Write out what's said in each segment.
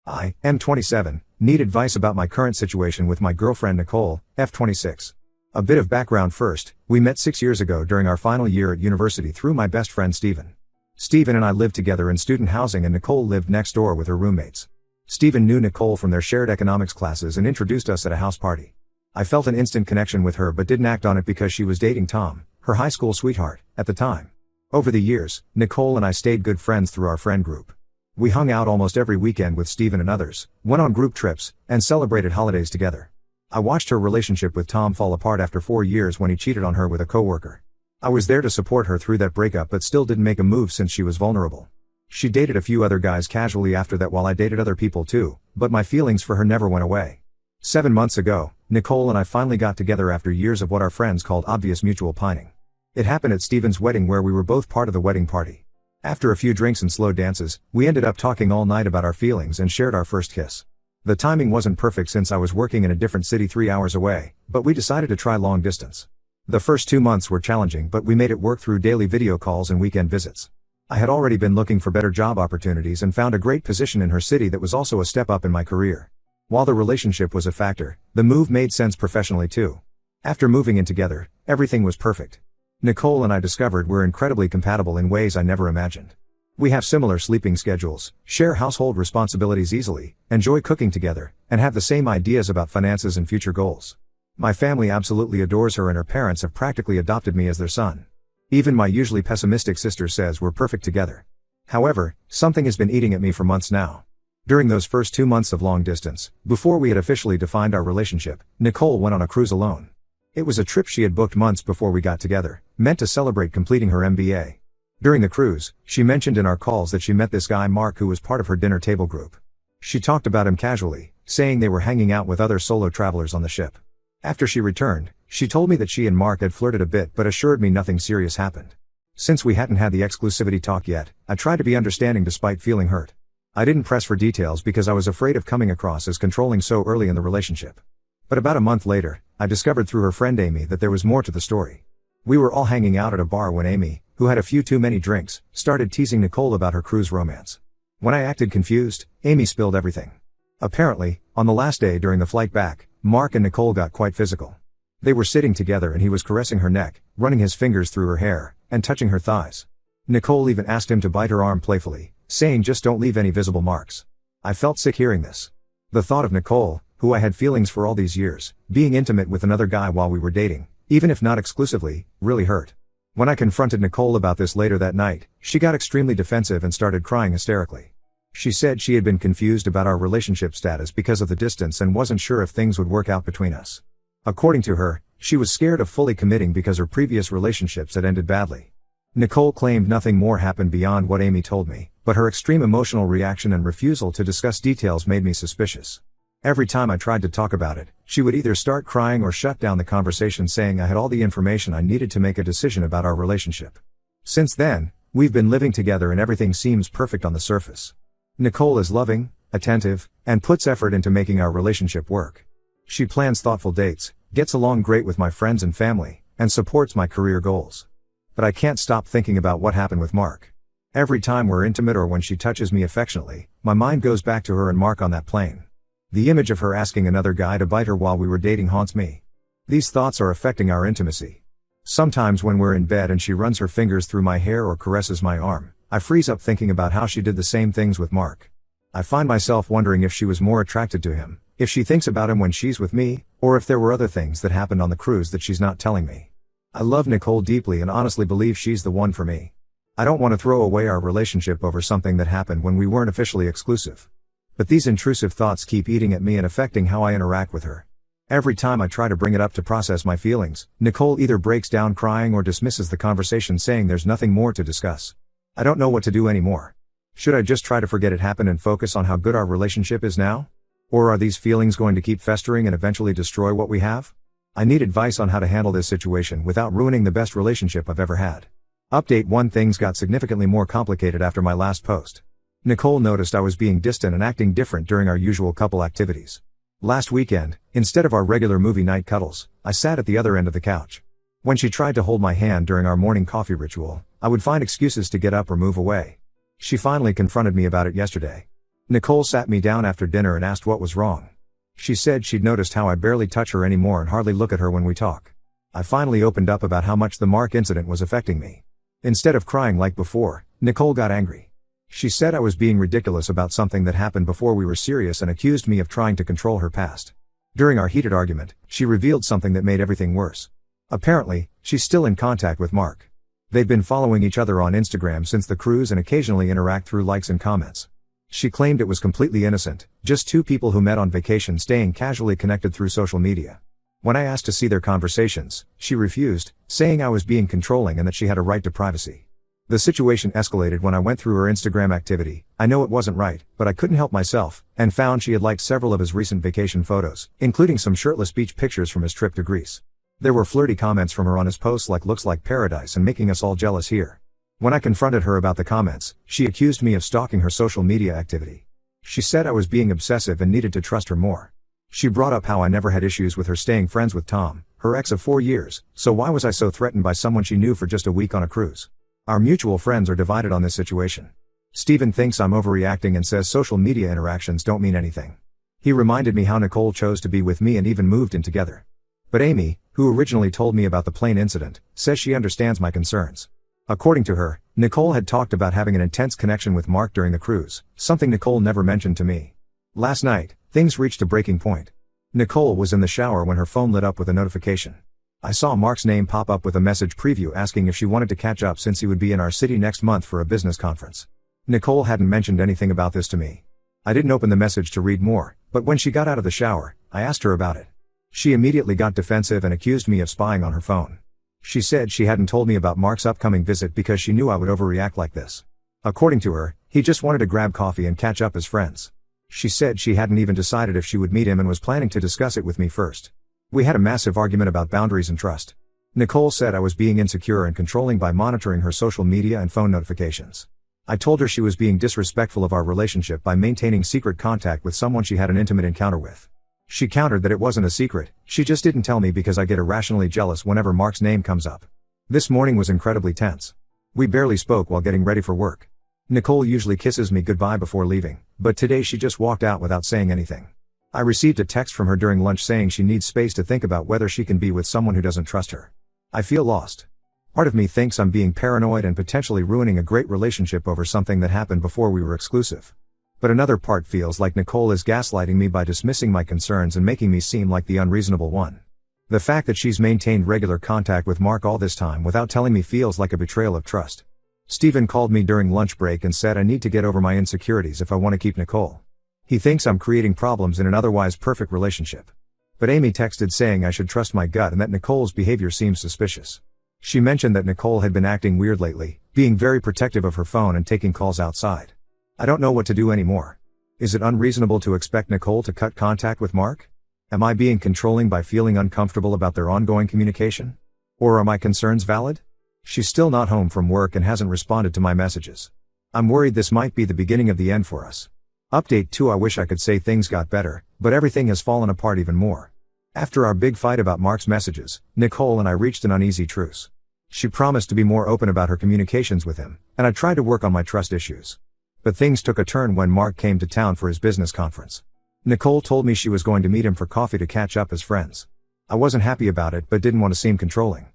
I am 27, need advice about my current situation with my girlfriend Nicole, F26. A bit of background first, we met 6 years ago during our final year at university through my best friend Steven. Steven and I lived together in student housing and Nicole lived next door with her roommates. Steven knew Nicole from their shared economics classes and introduced us at a house party. I felt an instant connection with her but didn't act on it because she was dating Tom, her high school sweetheart, at the time. Over the years, Nicole and I stayed good friends through our friend group. We hung out almost every weekend with Steven and others, went on group trips, and celebrated holidays together. I watched her relationship with Tom fall apart after 4 years when he cheated on her with a coworker. I was there to support her through that breakup but still didn't make a move since she was vulnerable. She dated a few other guys casually after that while I dated other people too, but my feelings for her never went away. 7 months ago, Nicole and I finally got together after years of what our friends called obvious mutual pining. It happened at Steven's wedding where we were both part of the wedding party. After a few drinks and slow dances, we ended up talking all night about our feelings and shared our first kiss. The timing wasn't perfect since I was working in a different city 3 hours away, but we decided to try long distance. The first 2 months were challenging but we made it work through daily video calls and weekend visits. I had already been looking for better job opportunities and found a great position in her city that was also a step up in my career. While the relationship was a factor, the move made sense professionally too. After moving in together, everything was perfect. Nicole and I discovered we're incredibly compatible in ways I never imagined. We have similar sleeping schedules, share household responsibilities easily, enjoy cooking together, and have the same ideas about finances and future goals. My family absolutely adores her and her parents have practically adopted me as their son. Even my usually pessimistic sister says we're perfect together. However, something has been eating at me for months now. During those first 2 months of long distance, before we had officially defined our relationship, Nicole went on a cruise alone. It was a trip she had booked months before we got together, meant to celebrate completing her MBA. During the cruise, she mentioned in our calls that she met this guy Mark who was part of her dinner table group. She talked about him casually, saying they were hanging out with other solo travelers on the ship. After she returned, she told me that she and Mark had flirted a bit but assured me nothing serious happened. Since we hadn't had the exclusivity talk yet, I tried to be understanding despite feeling hurt. I didn't press for details because I was afraid of coming across as controlling so early in the relationship. But about a month later, I discovered through her friend Amy that there was more to the story. We were all hanging out at a bar when Amy, who had a few too many drinks, started teasing Nicole about her cruise romance. When I acted confused, Amy spilled everything. Apparently, on the last day during the flight back, Mark and Nicole got quite physical. They were sitting together and he was caressing her neck, running his fingers through her hair, and touching her thighs. Nicole even asked him to bite her arm playfully, saying just don't leave any visible marks. I felt sick hearing this. The thought of Nicole, who I had feelings for all these years, being intimate with another guy while we were dating, even if not exclusively, really hurt. When I confronted Nicole about this later that night, she got extremely defensive and started crying hysterically. She said she had been confused about our relationship status because of the distance and wasn't sure if things would work out between us. According to her, she was scared of fully committing because her previous relationships had ended badly. Nicole claimed nothing more happened beyond what Amy told me, but her extreme emotional reaction and refusal to discuss details made me suspicious. Every time I tried to talk about it, she would either start crying or shut down the conversation saying I had all the information I needed to make a decision about our relationship. Since then, we've been living together and everything seems perfect on the surface. Nicole is loving, attentive, and puts effort into making our relationship work. She plans thoughtful dates, gets along great with my friends and family, and supports my career goals. But I can't stop thinking about what happened with Mark. Every time we're intimate or when she touches me affectionately, my mind goes back to her and Mark on that plane. The image of her asking another guy to bite her while we were dating haunts me. These thoughts are affecting our intimacy. Sometimes when we're in bed and she runs her fingers through my hair or caresses my arm, I freeze up thinking about how she did the same things with Mark. I find myself wondering if she was more attracted to him, if she thinks about him when she's with me, or if there were other things that happened on the cruise that she's not telling me. I love Nicole deeply and honestly believe she's the one for me. I don't want to throw away our relationship over something that happened when we weren't officially exclusive. But these intrusive thoughts keep eating at me and affecting how I interact with her. Every time I try to bring it up to process my feelings, Nicole either breaks down crying or dismisses the conversation saying there's nothing more to discuss. I don't know what to do anymore. Should I just try to forget it happened and focus on how good our relationship is now? Or are these feelings going to keep festering and eventually destroy what we have? I need advice on how to handle this situation without ruining the best relationship I've ever had. Update 1: Things got significantly more complicated after my last post. Nicole noticed I was being distant and acting different during our usual couple activities. Last weekend, instead of our regular movie night cuddles, I sat at the other end of the couch. When she tried to hold my hand during our morning coffee ritual, I would find excuses to get up or move away. She finally confronted me about it yesterday. Nicole sat me down after dinner and asked what was wrong. She said she'd noticed how I barely touch her anymore and hardly look at her when we talk. I finally opened up about how much the Mark incident was affecting me. Instead of crying like before, Nicole got angry. She said I was being ridiculous about something that happened before we were serious and accused me of trying to control her past. During our heated argument, she revealed something that made everything worse. Apparently, she's still in contact with Mark. They've been following each other on Instagram since the cruise and occasionally interact through likes and comments. She claimed it was completely innocent, just two people who met on vacation staying casually connected through social media. When I asked to see their conversations, she refused, saying I was being controlling and that she had a right to privacy. The situation escalated when I went through her Instagram activity. I know it wasn't right, but I couldn't help myself, and found she had liked several of his recent vacation photos, including some shirtless beach pictures from his trip to Greece. There were flirty comments from her on his posts like "looks like paradise" and "making us all jealous here." When I confronted her about the comments, she accused me of stalking her social media activity. She said I was being obsessive and needed to trust her more. She brought up how I never had issues with her staying friends with Tom, her ex of 4 years, so why was I so threatened by someone she knew for just a week on a cruise? Our mutual friends are divided on this situation. Steven thinks I'm overreacting and says social media interactions don't mean anything. He reminded me how Nicole chose to be with me and even moved in together. But Amy, who originally told me about the plane incident, says she understands my concerns. According to her, Nicole had talked about having an intense connection with Mark during the cruise, something Nicole never mentioned to me. Last night, things reached a breaking point. Nicole was in the shower when her phone lit up with a notification. I saw Mark's name pop up with a message preview asking if she wanted to catch up since he would be in our city next month for a business conference. Nicole hadn't mentioned anything about this to me. I didn't open the message to read more, but when she got out of the shower, I asked her about it. She immediately got defensive and accused me of spying on her phone. She said she hadn't told me about Mark's upcoming visit because she knew I would overreact like this. According to her, he just wanted to grab coffee and catch up as friends. She said she hadn't even decided if she would meet him and was planning to discuss it with me first. We had a massive argument about boundaries and trust. Nicole said I was being insecure and controlling by monitoring her social media and phone notifications. I told her she was being disrespectful of our relationship by maintaining secret contact with someone she had an intimate encounter with. She countered that it wasn't a secret, she just didn't tell me because I get irrationally jealous whenever Mark's name comes up. This morning was incredibly tense. We barely spoke while getting ready for work. Nicole usually kisses me goodbye before leaving, but today she just walked out without saying anything. I received a text from her during lunch saying she needs space to think about whether she can be with someone who doesn't trust her. I feel lost. Part of me thinks I'm being paranoid and potentially ruining a great relationship over something that happened before we were exclusive. But another part feels like Nicole is gaslighting me by dismissing my concerns and making me seem like the unreasonable one. The fact that she's maintained regular contact with Mark all this time without telling me feels like a betrayal of trust. Steven called me during lunch break and said I need to get over my insecurities if I want to keep Nicole. He thinks I'm creating problems in an otherwise perfect relationship. But Amy texted saying I should trust my gut and that Nicole's behavior seems suspicious. She mentioned that Nicole had been acting weird lately, being very protective of her phone and taking calls outside. I don't know what to do anymore. Is it unreasonable to expect Nicole to cut contact with Mark? Am I being controlling by feeling uncomfortable about their ongoing communication? Or are my concerns valid? She's still not home from work and hasn't responded to my messages. I'm worried this might be the beginning of the end for us. Update 2: I wish I could say things got better, but everything has fallen apart even more. After our big fight about Mark's messages, Nicole and I reached an uneasy truce. She promised to be more open about her communications with him, and I tried to work on my trust issues. But things took a turn when Mark came to town for his business conference. Nicole told me she was going to meet him for coffee to catch up as friends. I wasn't happy about it but didn't want to seem controlling.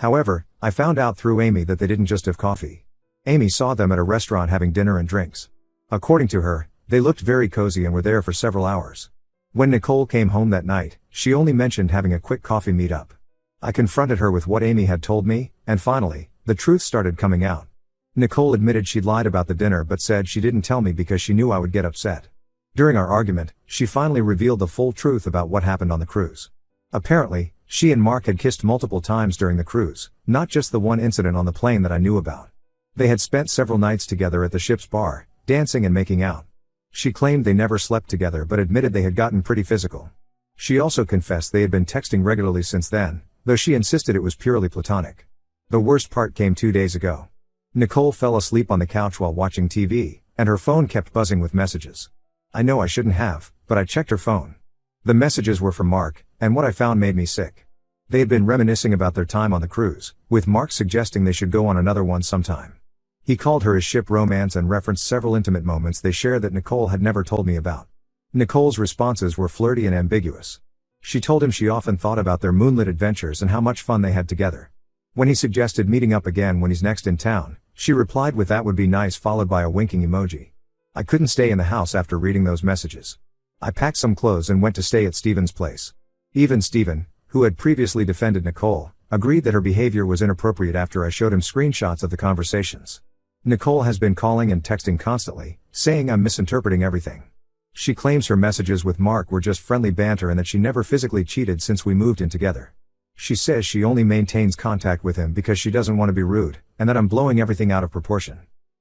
However, I found out through Amy that they didn't just have coffee. Amy saw them at a restaurant having dinner and drinks. According to her, they looked very cozy and were there for several hours. When Nicole came home that night, she only mentioned having a quick coffee meet-up. I confronted her with what Amy had told me, and finally, the truth started coming out. Nicole admitted she'd lied about the dinner but said she didn't tell me because she knew I would get upset. During our argument, she finally revealed the full truth about what happened on the cruise. Apparently, she and Mark had kissed multiple times during the cruise, not just the one incident on the plane that I knew about. They had spent several nights together at the ship's bar, dancing and making out. She claimed they never slept together but admitted they had gotten pretty physical. She also confessed they had been texting regularly since then, though she insisted it was purely platonic. The worst part came 2 days ago. Nicole fell asleep on the couch while watching TV, and her phone kept buzzing with messages. I know I shouldn't have, but I checked her phone. The messages were from Mark, and what I found made me sick. They had been reminiscing about their time on the cruise, with Mark suggesting they should go on another one sometime. He called her his ship romance and referenced several intimate moments they shared that Nicole had never told me about. Nicole's responses were flirty and ambiguous. She told him she often thought about their moonlit adventures and how much fun they had together. When he suggested meeting up again when he's next in town, she replied with "that would be nice," followed by a winking emoji. I couldn't stay in the house after reading those messages. I packed some clothes and went to stay at Steven's place. Even Steven, who had previously defended Nicole, agreed that her behavior was inappropriate after I showed him screenshots of the conversations. Nicole has been calling and texting constantly, saying I'm misinterpreting everything. She claims her messages with Mark were just friendly banter and that she never physically cheated since we moved in together. She says she only maintains contact with him because she doesn't want to be rude, and that I'm blowing everything out of proportion.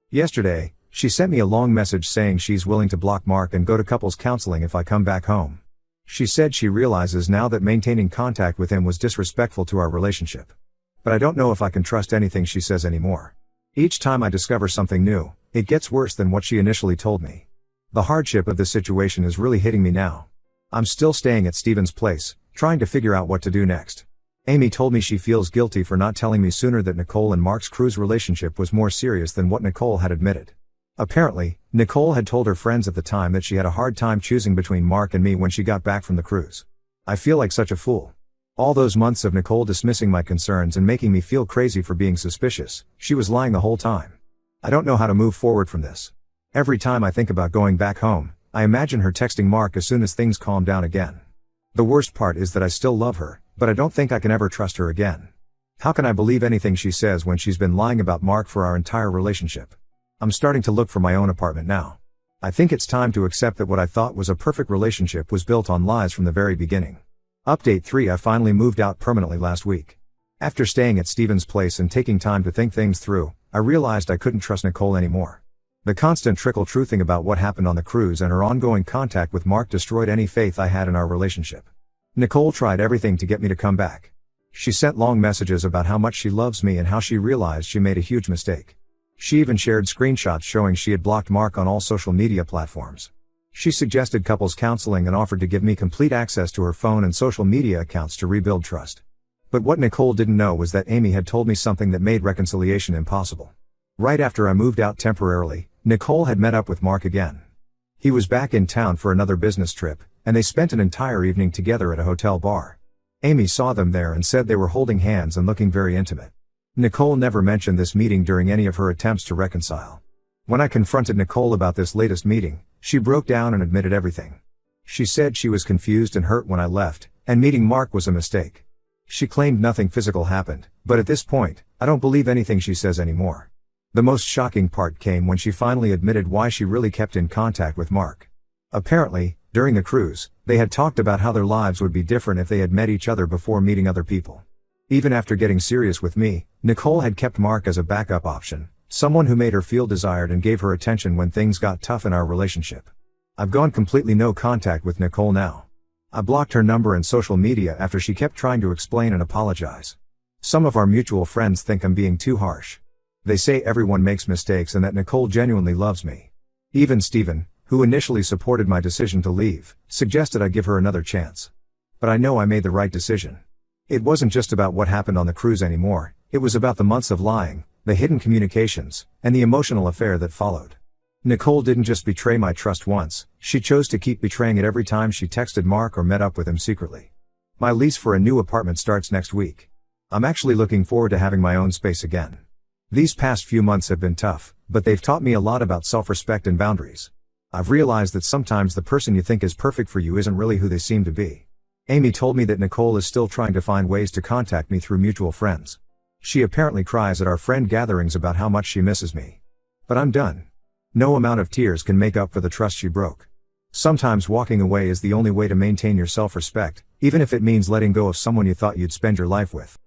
Yesterday, she sent me a long message saying she's willing to block Mark and go to couples counseling if I come back home. She said she realizes now that maintaining contact with him was disrespectful to our relationship. But I don't know if I can trust anything she says anymore. Each time I discover something new, it gets worse than what she initially told me. The hardship of this situation is really hitting me now. I'm still staying at Steven's place, trying to figure out what to do next. Amy told me she feels guilty for not telling me sooner that Nicole and Mark's cruise relationship was more serious than what Nicole had admitted. Apparently, Nicole had told her friends at the time that she had a hard time choosing between Mark and me when she got back from the cruise. I feel like such a fool. All those months of Nicole dismissing my concerns and making me feel crazy for being suspicious, she was lying the whole time. I don't know how to move forward from this. Every time I think about going back home, I imagine her texting Mark as soon as things calm down again. The worst part is that I still love her, but I don't think I can ever trust her again. How can I believe anything she says when she's been lying about Mark for our entire relationship? I'm starting to look for my own apartment now. I think it's time to accept that what I thought was a perfect relationship was built on lies from the very beginning. Update 3: I finally moved out permanently last week. After staying at Steven's place and taking time to think things through, I realized I couldn't trust Nicole anymore. The constant trickle-truthing about what happened on the cruise and her ongoing contact with Mark destroyed any faith I had in our relationship. Nicole tried everything to get me to come back. She sent long messages about how much she loves me and how she realized she made a huge mistake. She even shared screenshots showing she had blocked Mark on all social media platforms. She suggested couples counseling and offered to give me complete access to her phone and social media accounts to rebuild trust. But what Nicole didn't know was that Amy had told me something that made reconciliation impossible. Right after I moved out temporarily, Nicole had met up with Mark again. He was back in town for another business trip, and they spent an entire evening together at a hotel bar. Amy saw them there and said they were holding hands and looking very intimate. Nicole never mentioned this meeting during any of her attempts to reconcile. When I confronted Nicole about this latest meeting, she broke down and admitted everything. She said she was confused and hurt when I left, and meeting Mark was a mistake. She claimed nothing physical happened, but at this point, I don't believe anything she says anymore. The most shocking part came when she finally admitted why she really kept in contact with Mark. Apparently, during the cruise, they had talked about how their lives would be different if they had met each other before meeting other people. Even after getting serious with me, Nicole had kept Mark as a backup option, someone who made her feel desired and gave her attention when things got tough in our relationship. I've gone completely no contact with Nicole now. I blocked her number and social media after she kept trying to explain and apologize. Some of our mutual friends think I'm being too harsh. They say everyone makes mistakes and that Nicole genuinely loves me. Even Steven, who initially supported my decision to leave, suggested I give her another chance. But I know I made the right decision. It wasn't just about what happened on the cruise anymore, it was about the months of lying, the hidden communications, and the emotional affair that followed. Nicole didn't just betray my trust once, she chose to keep betraying it every time she texted Mark or met up with him secretly. My lease for a new apartment starts next week. I'm actually looking forward to having my own space again. These past few months have been tough, but they've taught me a lot about self-respect and boundaries. I've realized that sometimes the person you think is perfect for you isn't really who they seem to be. Amy told me that Nicole is still trying to find ways to contact me through mutual friends. She apparently cries at our friend gatherings about how much she misses me. But I'm done. No amount of tears can make up for the trust she broke. Sometimes walking away is the only way to maintain your self-respect, even if it means letting go of someone you thought you'd spend your life with.